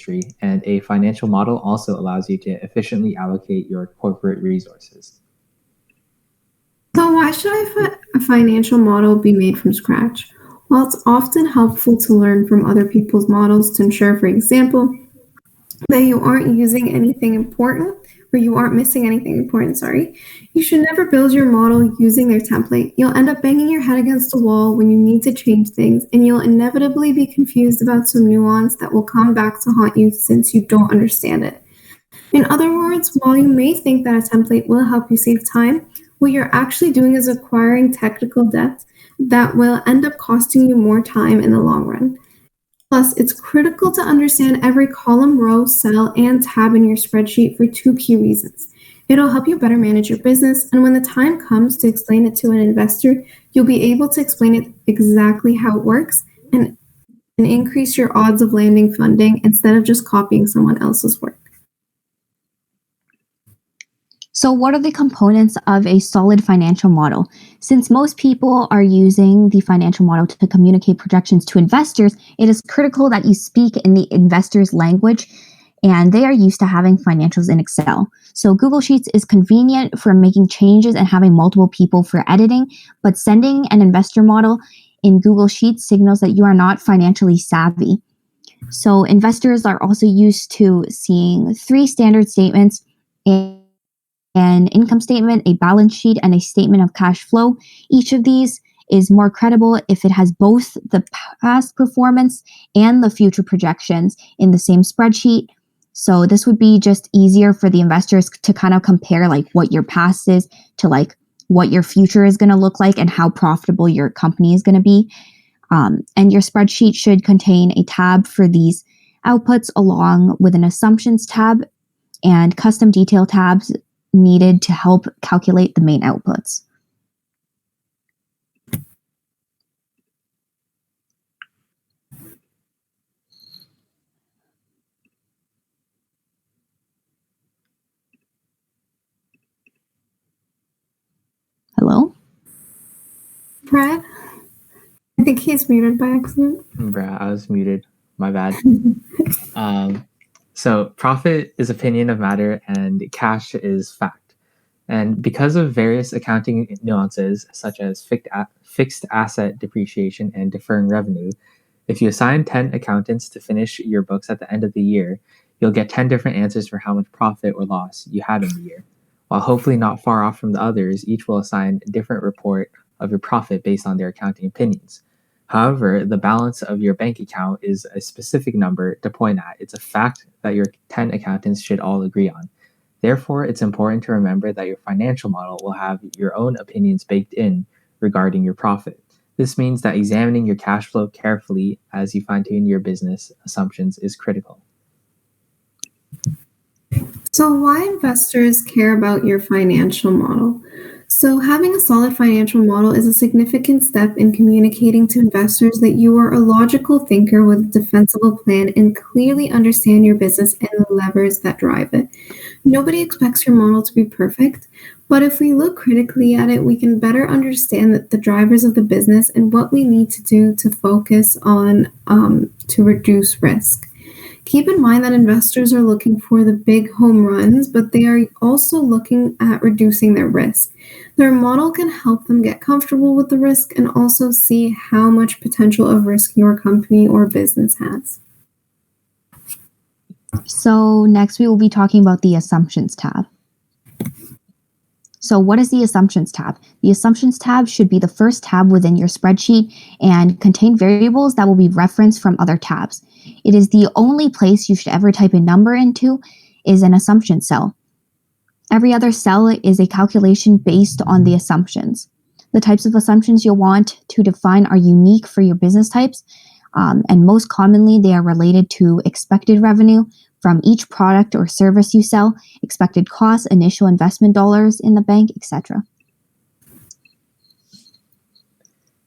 industry, and a financial model also allows you to efficiently allocate your corporate resources. So, why should a financial model be made from scratch? While it's often helpful to learn from other people's models to ensure, for example, that you aren't using anything important or you aren't missing anything important, sorry, you should never build your model using their template. You'll end up banging your head against a wall when you need to change things, and you'll inevitably be confused about some nuance that will come back to haunt you since you don't understand it. In other words, while you may think that a template will help you save time, what you're actually doing is acquiring technical depth that will end up costing you more time in the long run. Plus, it's critical to understand every column, row, cell, and tab in your spreadsheet for two key reasons. It'll help you better manage your business, and when the time comes to explain it to an investor, you'll be able to explain it exactly how it works and increase your odds of landing funding instead of just copying someone else's work. So, what are the components of a solid financial model? Since most people are using the financial model to communicate projections to investors, it is critical that you speak in the investor's language, and they are used to having financials in Excel. So, Google Sheets is convenient for making changes and having multiple people for editing, but sending an investor model in Google Sheets signals that you are not financially savvy. So, investors are also used to seeing three standard statements in an income statement, a balance sheet, and a statement of cash flow. Each of these is more credible if it has both the past performance and the future projections in the same spreadsheet. So this would be just easier for the investors to kind of compare like what your past is to like what your future is going to look like and how profitable your company is going to be. And your spreadsheet should contain a tab for these outputs along with an assumptions tab and custom detail tabs needed to help calculate the main outputs. Hello? Brad? I think he's muted by accident. Bruh, I was muted. My bad. So profit is opinion of matter and cash is fact. And because of various accounting nuances, such as fixed asset depreciation and deferring revenue, if you assign 10 accountants to finish your books at the end of the year, you'll get 10 different answers for how much profit or loss you had in the year. While hopefully not far off from the others, each will assign a different report of your profit based on their accounting opinions. However, the balance of your bank account is a specific number to point at. It's a fact that your 10 accountants should all agree on. Therefore, it's important to remember that your financial model will have your own opinions baked in regarding your profit. This means that examining your cash flow carefully as you fine tune your business assumptions is critical. So, why investors care about your financial model? So, having a solid financial model is a significant step in communicating to investors that you are a logical thinker with a defensible plan and clearly understand your business and the levers that drive it. Nobody expects your model to be perfect, but if we look critically at it, we can better understand the drivers of the business and what we need to do to focus on to reduce risk. Keep in mind that investors are looking for the big home runs, but they are also looking at reducing their risk. Their model can help them get comfortable with the risk and also see how much potential of risk your company or business has. So next we will be talking about the assumptions tab. So what is the assumptions tab? The assumptions tab should be the first tab within your spreadsheet and contain variables that will be referenced from other tabs. It is the only place you should ever type a number into is an assumption cell. Every other cell is a calculation based on the assumptions. The types of assumptions you'll want to define are unique for your business types, and most commonly they are related to expected revenue from each product or service you sell, expected costs, initial investment dollars in the bank, etc.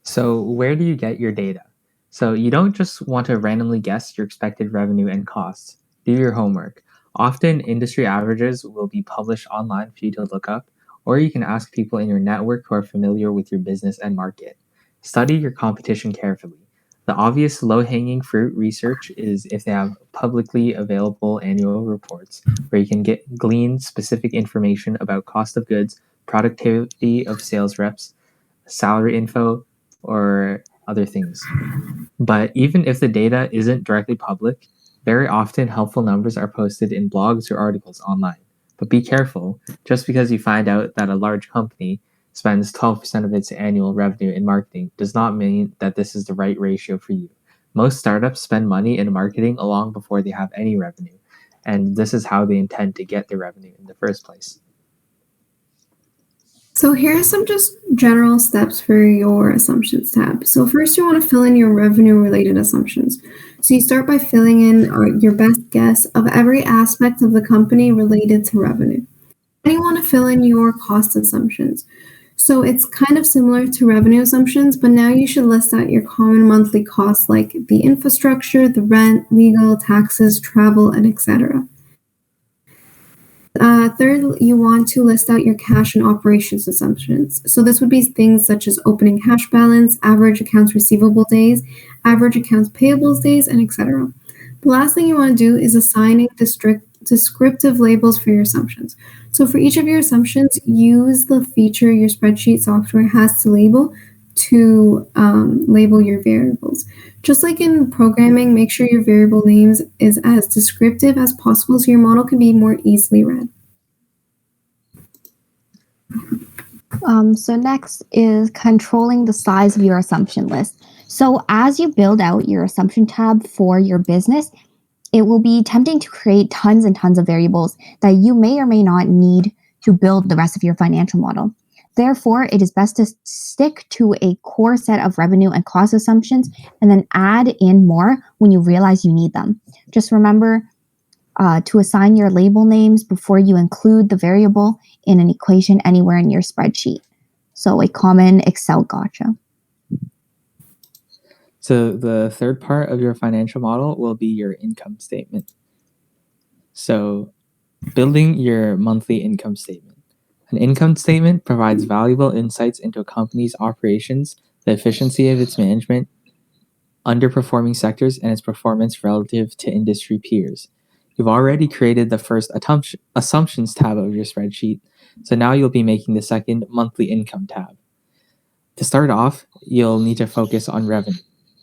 So where do you get your data? So you don't just want to randomly guess your expected revenue and costs. Do your homework. Often industry averages will be published online for you to look up, or you can ask people in your network who are familiar with your business and market. Study your competition carefully. The obvious low-hanging fruit research is if they have publicly available annual reports where you can glean specific information about cost of goods, productivity of sales reps, salary info, or other things. But even if the data isn't directly public, very often helpful numbers are posted in blogs or articles online. But be careful, just because you find out that a large company spends 12% of its annual revenue in marketing does not mean that this is the right ratio for you. Most startups spend money in marketing long before they have any revenue, and this is how they intend to get their revenue in the first place. So here are some just general steps for your assumptions tab. So first you want to fill in your revenue related assumptions. So you start by filling in your best guess of every aspect of the company related to revenue. Then you want to fill in your cost assumptions. So it's kind of similar to revenue assumptions, but now you should list out your common monthly costs like the infrastructure, the rent, legal, taxes, travel, and etc. Third, you want to list out your cash and operations assumptions. So this would be things such as opening cash balance, average accounts receivable days, average accounts payables days, and etc. The last thing you want to do is assigning descriptive labels for your assumptions. So for each of your assumptions, use the feature your spreadsheet software has to label your variables. Just like in programming, make sure your variable names is as descriptive as possible so your model can be more easily read. So next is controlling the size of your assumption list. So as you build out your assumption tab for your business, it will be tempting to create tons and tons of variables that you may or may not need to build the rest of your financial model. Therefore, it is best to stick to a core set of revenue and cost assumptions and then add in more when you realize you need them. Just remember to assign your label names before you include the variable in an equation anywhere in your spreadsheet. So a common Excel gotcha. So the third part of your financial model will be your income statement. So building your monthly income statement. An income statement provides valuable insights into a company's operations, the efficiency of its management, underperforming sectors, and its performance relative to industry peers. You've already created the first assumptions tab of your spreadsheet, so now you'll be making the second monthly income tab. To start off, you'll need to focus on revenue.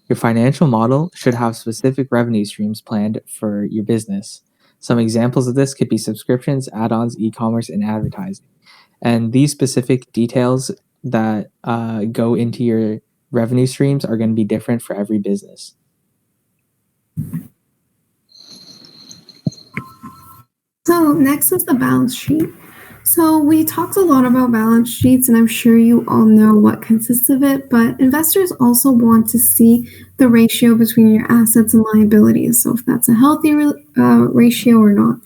Your financial model should have specific revenue streams planned for your business. Some examples of this could be subscriptions, add-ons, e-commerce, and advertising. And these specific details that go into your revenue streams are going to be different for every business. So next is the balance sheet. So we talked a lot about balance sheets, and I'm sure you all know what consists of it, but investors also want to see the ratio between your assets and liabilities. So if that's a healthy ratio or not.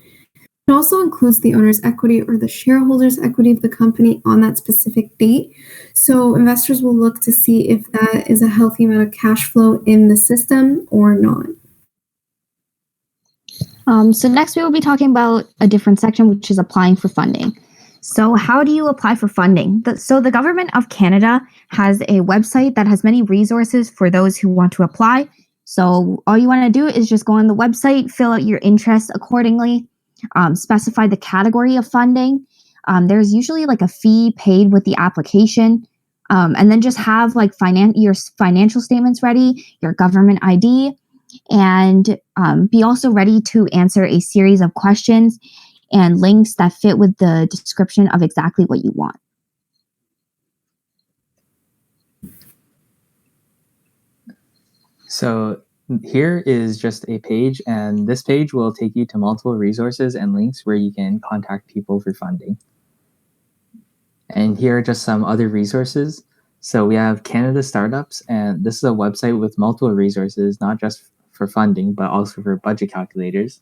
It also includes the owner's equity or the shareholder's equity of the company on that specific date. So investors will look to see if that is a healthy amount of cash flow in the system or not. So next we will be talking about a different section, which is applying for funding. So how do you apply for funding? So the Government of Canada has a website that has many resources for those who want to apply. So all you want to do is just go on the website, fill out your interests accordingly, specify the category of funding. There's usually like a fee paid with the application, and then just have like your financial statements ready, your government ID, and be also ready to answer a series of questions and links that fit with the description of exactly what you want. So here is just a page, and this page will take you to multiple resources and links where you can contact people for funding. And here are just some other resources. So we have Canada Startups, and this is a website with multiple resources, not just for funding, but also for budget calculators.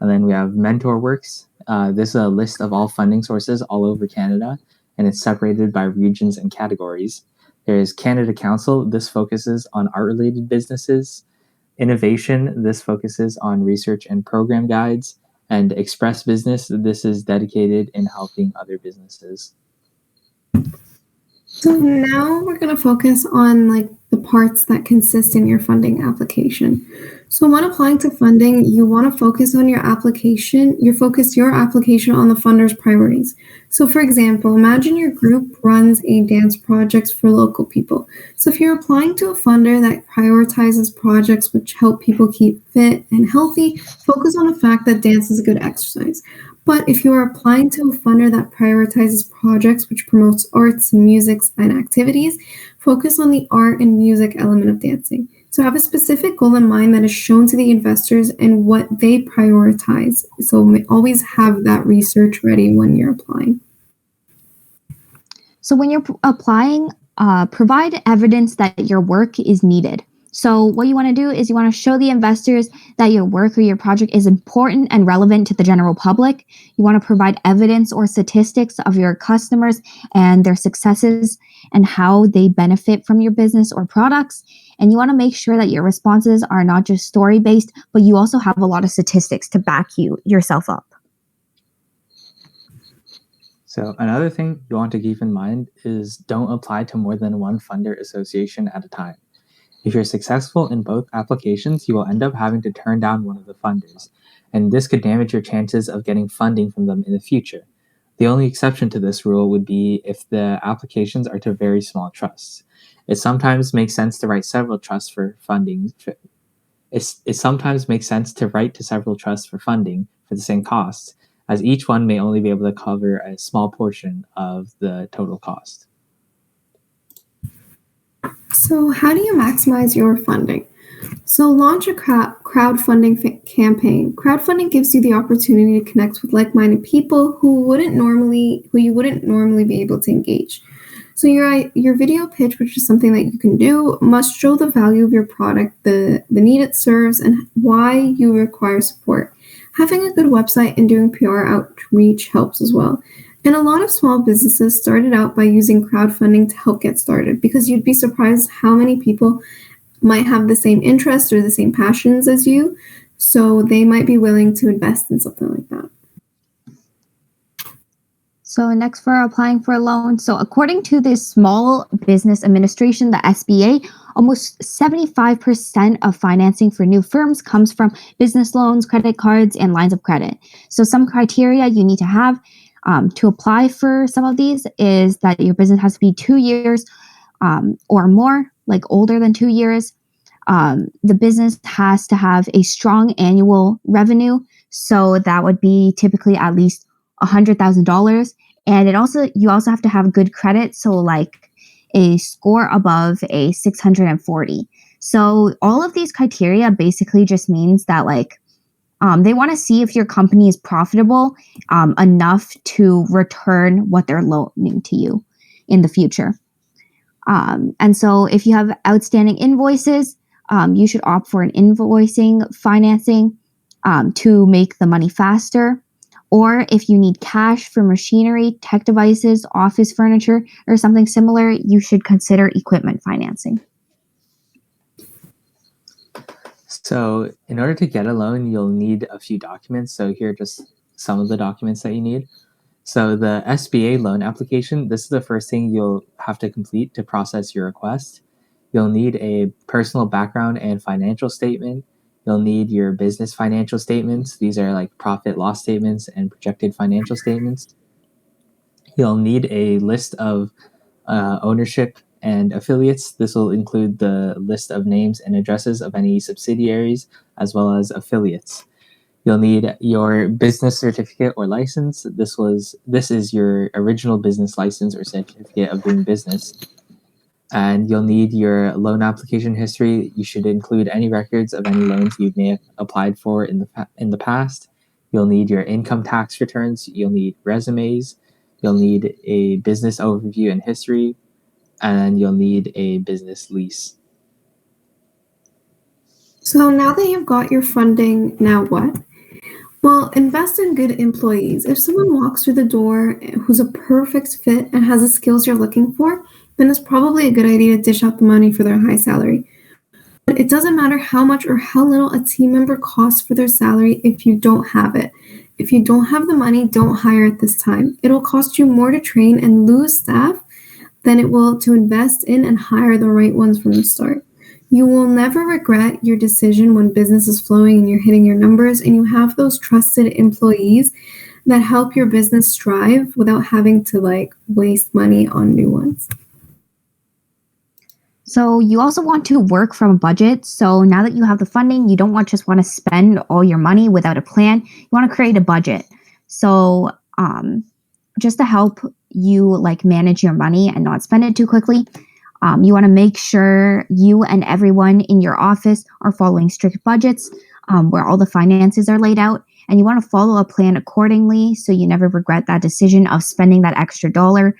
And then we have MentorWorks. This is a list of all funding sources all over Canada, and it's separated by regions and categories. There's Canada Council. This focuses on art-related businesses. Innovation. This focuses on research and program guides. And Express Business. This is dedicated in helping other businesses. So now we're going to focus on like the important parts that consist in your funding application. So when applying to funding, you want to focus on your application on the funder's priorities. So for example, imagine your group runs a dance project for local people. So if you're applying to a funder that prioritizes projects which help people keep fit and healthy, focus on the fact that dance is a good exercise. But if you are applying to a funder that prioritizes projects which promotes arts, music, and activities, focus on the art and music element of dancing. So have a specific goal in mind that is shown to the investors and what they prioritize. So always have that research ready when you're applying. So when you're applying, provide evidence that your work is needed. So what you want to do is you want to show the investors that your work or your project is important and relevant to the general public. You want to provide evidence or statistics of your customers and their successes and how they benefit from your business or products. And you want to make sure that your responses are not just story-based, but you also have a lot of statistics to back yourself up. So another thing you want to keep in mind is don't apply to more than one funder association at a time. If you're successful in both applications, you will end up having to turn down one of the funders, and this could damage your chances of getting funding from them in the future. The only exception to this rule would be if the applications are to very small trusts. It sometimes makes sense to write several trusts for funding. It sometimes makes sense to write to several trusts for funding for the same costs, as each one may only be able to cover a small portion of the total cost. So how do you maximize your funding? So launch a crowdfunding campaign. Crowdfunding gives you the opportunity to connect with like-minded people who you wouldn't normally be able to engage. So your video pitch, which is something that you can do, must show the value of your product, the need it serves, and why you require support. Having a good website and doing PR outreach helps as well. And a lot of small businesses started out by using crowdfunding to help get started, because you'd be surprised how many people might have the same interests or the same passions as you, so they might be willing to invest in something like that. So next, for applying for a loan. So according to the Small Business Administration, the SBA, almost 75% of financing for new firms comes from business loans, credit cards, and lines of credit. So some criteria you need to have to apply for some of these is that your business has to be 2 years or more, like older than 2 years. The business has to have a strong annual revenue. So that would be typically at least $100,000. And you also have to have good credit. So like a score above a 640. So all of these criteria basically just means that they want to see if your company is profitable enough to return what they're loaning to you in the future. And so if you have outstanding invoices, you should opt for an invoicing financing to make the money faster. Or if you need cash for machinery, tech devices, office furniture, or something similar, you should consider equipment financing. So in order to get a loan, you'll need a few documents. So here are just some of the documents that you need. So the SBA loan application, this is the first thing you'll have to complete to process your request. You'll need a personal background and financial statement. You'll need your business financial statements. These are like profit loss statements and projected financial statements. You'll need a list of ownership and affiliates. This will include the list of names and addresses of any subsidiaries as well as affiliates. You'll need your business certificate or license. This is your original business license or certificate of doing business. And you'll need your loan application history. You should include any records of any loans you may have applied for in the past. You'll need your income tax returns. You'll need resumes. You'll need a business overview and history, and you'll need a business lease. So now that you've got your funding, now what? Well, invest in good employees. If someone walks through the door who's a perfect fit and has the skills you're looking for, then it's probably a good idea to dish out the money for their high salary. But it doesn't matter how much or how little a team member costs for their salary if you don't have it. If you don't have the money, don't hire at this time. It'll cost you more to train and lose staff than it will to invest in and hire the right ones from the start. You will never regret your decision when business is flowing and you're hitting your numbers and you have those trusted employees that help your business strive without having to like waste money on new ones. So you also want to work from a budget. So now that you have the funding, you don't just want to spend all your money without a plan. You want to create a budget. So just to help you like manage your money and not spend it too quickly, you want to make sure you and everyone in your office are following strict budgets where all the finances are laid out. And you want to follow a plan accordingly so you never regret that decision of spending that extra dollar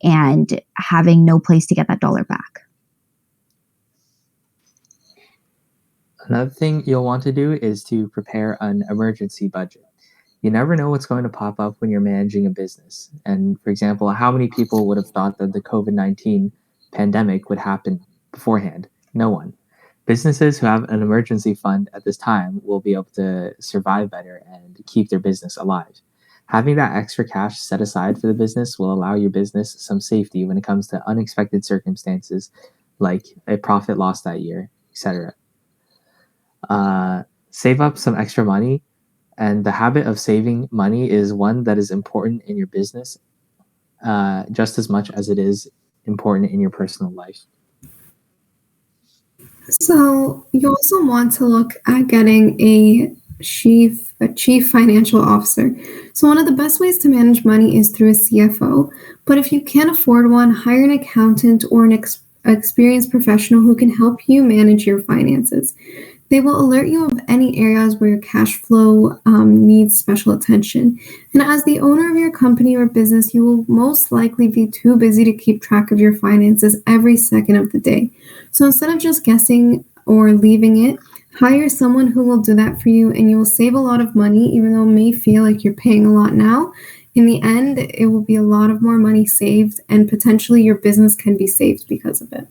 and having no place to get that dollar back. Another thing you'll want to do is to prepare an emergency budget. You never know what's going to pop up when you're managing a business. And for example, how many people would have thought that the COVID-19 pandemic would happen beforehand? No one. Businesses who have an emergency fund at this time will be able to survive better and keep their business alive. Having that extra cash set aside for the business will allow your business some safety when it comes to unexpected circumstances like a profit lost that year, etc. Save up some extra money, and the habit of saving money is one that is important in your business just as much as it is important in your personal life. So you also want to look at getting a chief financial officer. So one of the best ways to manage money is through a CFO. But if you can't afford one, hire an accountant or an experienced professional who can help you manage your finances. They will alert you of any areas where your cash flow needs special attention. And as the owner of your company or business, you will most likely be too busy to keep track of your finances every second of the day. So instead of just guessing or leaving it, hire someone who will do that for you, and you will save a lot of money, even though it may feel like you're paying a lot now. In the end, it will be a lot of more money saved, and potentially your business can be saved because of it.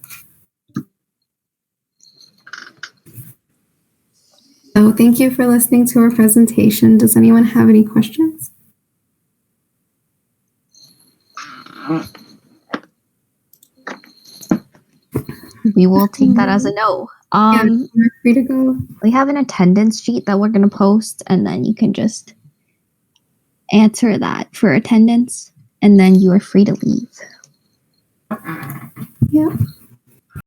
So thank you for listening to our presentation. Does anyone have any questions? We will take that as a no. You're free to go. We have an attendance sheet that we're going to post, and then you can just answer that for attendance, and then you are free to leave. Yeah.